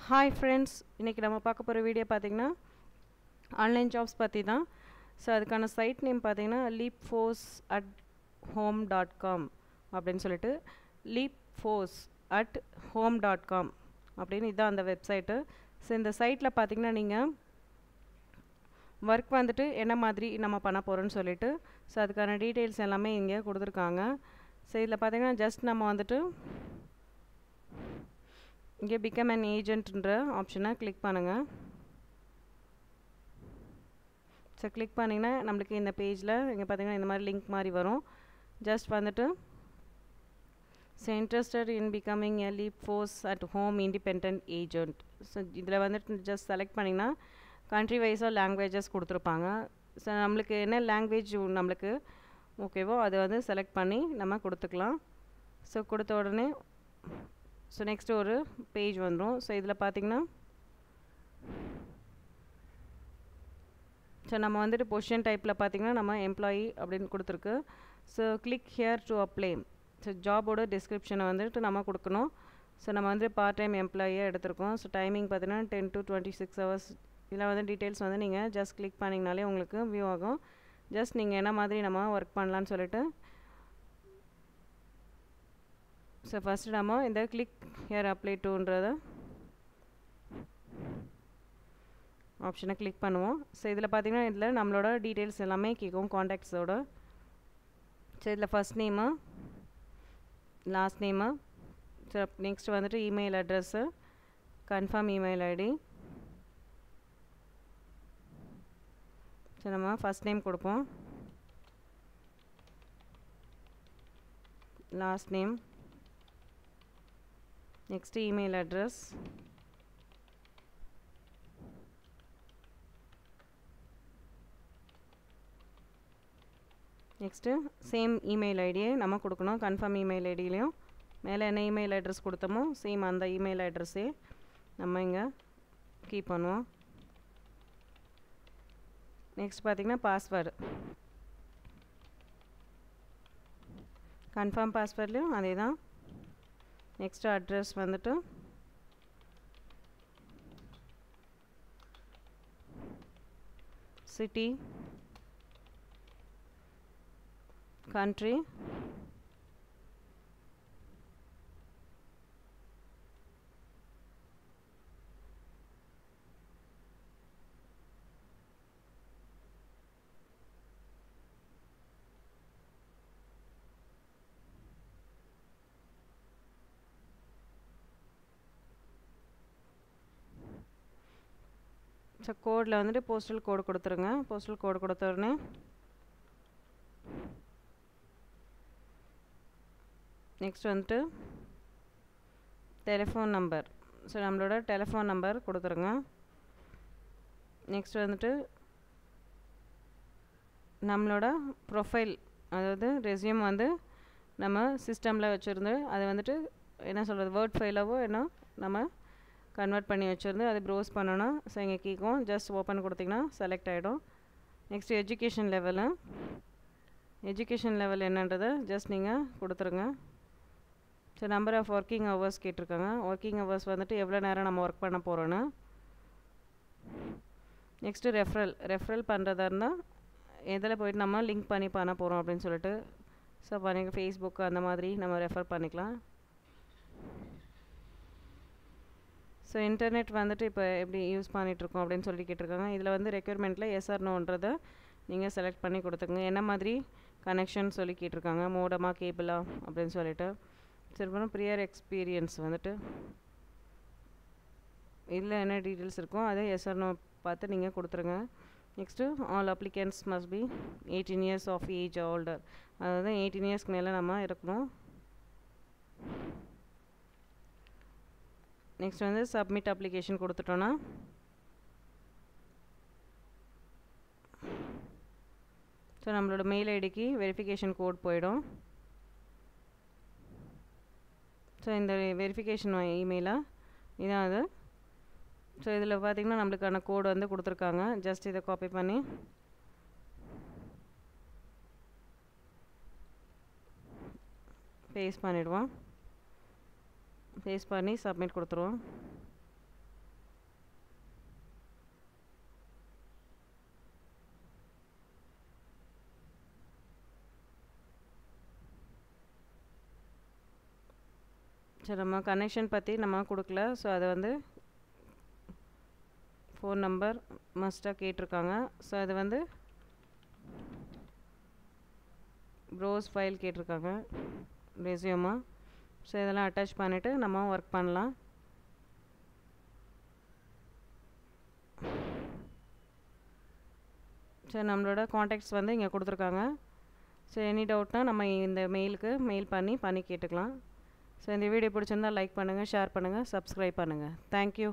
Hi friends, இன்றைக்கி நம்ம பார்க்க போகிற வீடியோ பார்த்திங்கன்னா ஆன்லைன் ஜாப்ஸ் பற்றி தான். ஸோ அதுக்கான சைட் நேம் பார்த்திங்கன்னா leapforce@home.com அப்படின்னு சொல்லிட்டு leapforce@home.com அப்படின்னு இதுதான் அந்த வெப்சைட்டு. ஸோ இந்த சைட்டில் பார்த்திங்கன்னா நீங்கள் ஒர்க் வந்துட்டு என்ன மாதிரி நம்ம பண்ண போகிறோன்னு சொல்லிட்டு ஸோ அதுக்கான டீட்டெயில்ஸ் எல்லாமே இங்கே கொடுத்துருக்காங்க. ஸோ இதில் பார்த்திங்கன்னா ஜஸ்ட் நம்ம வந்துட்டு இங்கே பிகம் அன் ஏஜென்ட்ன்ற ஆப்ஷனை கிளிக் பண்ணுங்கள். ஸோ கிளிக் பண்ணிங்கன்னா நம்மளுக்கு இந்த பேஜில் இங்கே பார்த்திங்கன்னா இந்த மாதிரி லிங்க் மாதிரி வரும். ஜஸ்ட் வந்துட்டு so interested in becoming a leapforce@home independent agent. So இதில் வந்துட்டு ஜஸ்ட் செலக்ட் பண்ணிங்கன்னா கண்ட்ரி வைஸாக லாங்குவேஜஸ் கொடுத்துருப்பாங்க. ஸோ நம்மளுக்கு என்ன லாங்குவேஜ் நம்மளுக்கு ஓகேவோ அதை வந்து செலக்ட் பண்ணி நம்ம கொடுத்துக்கலாம். ஸோ கொடுத்த உடனே ஸோ நெக்ஸ்ட்டு ஒரு பேஜ் வந்துடும். ஸோ இதில் பார்த்திங்கன்னா ஸோ நம்ம வந்துட்டு பொசிஷன் டைப்பில் பார்த்திங்கன்னா நம்ம எம்ப்ளாயி அப்படின்னு கொடுத்துருக்கு. So click here to apply. So ஜாபோட டிஸ்கிரிப்ஷனை வந்துட்டு நம்ம கொடுக்கணும். ஸோ நம்ம வந்து பார்ட் டைம் எம்ப்ளாயியாக எடுத்திருக்கோம். ஸோ டைமிங் பார்த்திங்கன்னா 10 to 26 hours. இதில் வந்து டீட்டெயில்ஸ் வந்து நீங்கள் ஜஸ்ட் கிளிக் பண்ணிங்கனாலே உங்களுக்கு வியூ ஆகும். ஜஸ்ட் நீங்கள் என்ன மாதிரி நம்ம ஒர்க் பண்ணலான்னு சொல்லிட்டு ஸோ ஃபஸ்ட்டு நம்ம இந்த கிளிக் ஹியர் அப்ளை டுன்றத ஆப்ஷனை கிளிக் பண்ணுவோம். ஸோ இதில் பார்த்திங்கன்னா இதில் நம்மளோட டீட்டெயில்ஸ் எல்லாமே கேட்கும் காண்டாக்ட்ஸோட. ஸோ இதில் first name, last name, so next வந்துட்டு email address, confirm email ID. So நம்ம ஃபஸ்ட் நேம் கொடுப்போம், last name, next email address, next same email ஐடியை நம்ம கொடுக்கணும். கன்ஃபார்ம் இமெயில் ஐடியிலையும் மேலே என்ன இமெயில் அட்ரஸ் கொடுத்தோமோ சேம் அந்த இமெயில் அட்ரஸே நம்ம இங்கே கீப் பண்ணுவோம். நெக்ஸ்ட் பார்த்திங்கன்னா பாஸ்வேர்டு, கன்ஃபார்ம் பாஸ்வேர்ட்லேயும் அதே தான். நெக்ஸ்ட் அட்ரஸ் வந்துட்டு சிட்டி, country, ஸோ கோடில் வந்துட்டு போஸ்டல் கோடு கொடுத்துருங்க. போஸ்டல் கோடு கொடுத்த உடனே நெக்ஸ்ட் வந்துட்டு டெலிஃபோன் நம்பர். ஸோ நம்மளோட டெலிஃபோன் நம்பர் கொடுத்துருங்க. நெக்ஸ்ட் வந்துட்டு நம்மளோட ப்ரொஃபைல், அதாவது ரெஸ்யூம் வந்து நம்ம சிஸ்டமில் வச்சுருந்து அது வந்துட்டு என்ன சொல்கிறது வேர்ட் ஃபைலாவோ என்ன நம்ம கன்வெர்ட் பண்ணி வச்சுருந்து அதை ப்ரௌஸ் பண்ணணும். ஸோ இங்கே கேட்கும், ஜஸ்ட் ஓப்பன் கொடுத்திங்கன்னா செலக்ட் ஆகிடும். நெக்ஸ்ட் எஜுகேஷன் லெவல் என்னன்றதை ஜஸ்ட் நீங்கள் கொடுத்துருங்க. So number of working hours கேட்டிருக்காங்க. ஒர்க்கிங் ஹவர்ஸ் வந்துட்டு எவ்வளோ நேரம் நம்ம ஒர்க் பண்ண போகிறோன்னு. நெக்ஸ்ட்டு ரெஃபரல் பண்ணுறதா இருந்தால் எதில் போய்ட்டு நம்ம லிங்க் பண்ணி பண்ண போகிறோம் அப்படின்னு சொல்லிட்டு ஸோ பண்ணிக்க ஃபேஸ்புக் அந்த மாதிரி நம்ம ரெஃபர் பண்ணிக்கலாம். ஸோ இன்டர்நெட் வந்துட்டு இப்போ எப்படி யூஸ் பண்ணிகிட்ருக்கோம் அப்படின்னு சொல்லி கேட்டிருக்காங்க. இதில் வந்து ரெக்யர்மெண்ட்டில் எஸ் ஆர் நோன்றதை நீங்கள் செலக்ட் பண்ணி கொடுத்துங்க. என்ன மாதிரி கனெக்ஷன் சொல்லி கேட்டிருக்காங்க, மோடமா கேபிளா அப்படின்னு சொல்லிட்டு. சரி, ப்ரியர் எக்ஸ்பீரியன்ஸ் வந்துட்டு இதில் என்ன டீட்டெயில்ஸ் இருக்கும் அதை எஸ் ஆர் நோ பார்த்து நீங்கள் கொடுத்துருங்க. Next all applicants must be 18 years of age older, அதாவது 18 yearsக்கு மேலே நம்ம இருக்கணும். நெக்ஸ்ட் வந்து சப்மிட் அப்ளிகேஷன் கொடுத்துட்டோன்னா ஸோ நம்மளோட மெயில் ஐடிக்கு வெரிஃபிகேஷன் கோட் போயிடும். ஸோ இந்த வெரிஃபிகேஷன் இமெயிலாக இதான் அது. ஸோ இதில் பார்த்திங்கன்னா நம்மளுக்கான கோடு வந்து கொடுத்துருக்காங்க. ஜஸ்ட் இதை காப்பி பண்ணி பேஸ்ட் பண்ணிவிடுவோம். பேஸ்ட் பண்ணி சப்மிட் கொடுத்துருவோம். சரி, நம்ம கனெக்ஷன் பற்றி நம்ம கொடுக்கல. ஸோ அதை வந்து ஃபோன் நம்பர் மஸ்ட்டாக கேட்டிருக்காங்க. ஸோ அது வந்து ப்ரோஸ் ஃபைல் கேட்டிருக்காங்க ரெஸ்யூமா. ஸோ இதெல்லாம் அட்டாச் பண்ணிவிட்டு நம்ம ஒர்க் பண்ணலாம். சரி, நம்மளோட காண்டாக்ட்ஸ் வந்து இங்கே கொடுத்துருக்காங்க. ஸோ எனி டவுட்னால் நம்ம இந்த மெயிலுக்கு மெயில் பண்ணி கேட்டுக்கலாம். ஸோ இந்த வீடியோ பிடிச்சிருந்தால் லைக் பண்ணுங்கள், ஷேர் பண்ணுங்கள், சப்ஸ்கிரைப் பண்ணுங்கள். தேங்க்யூ.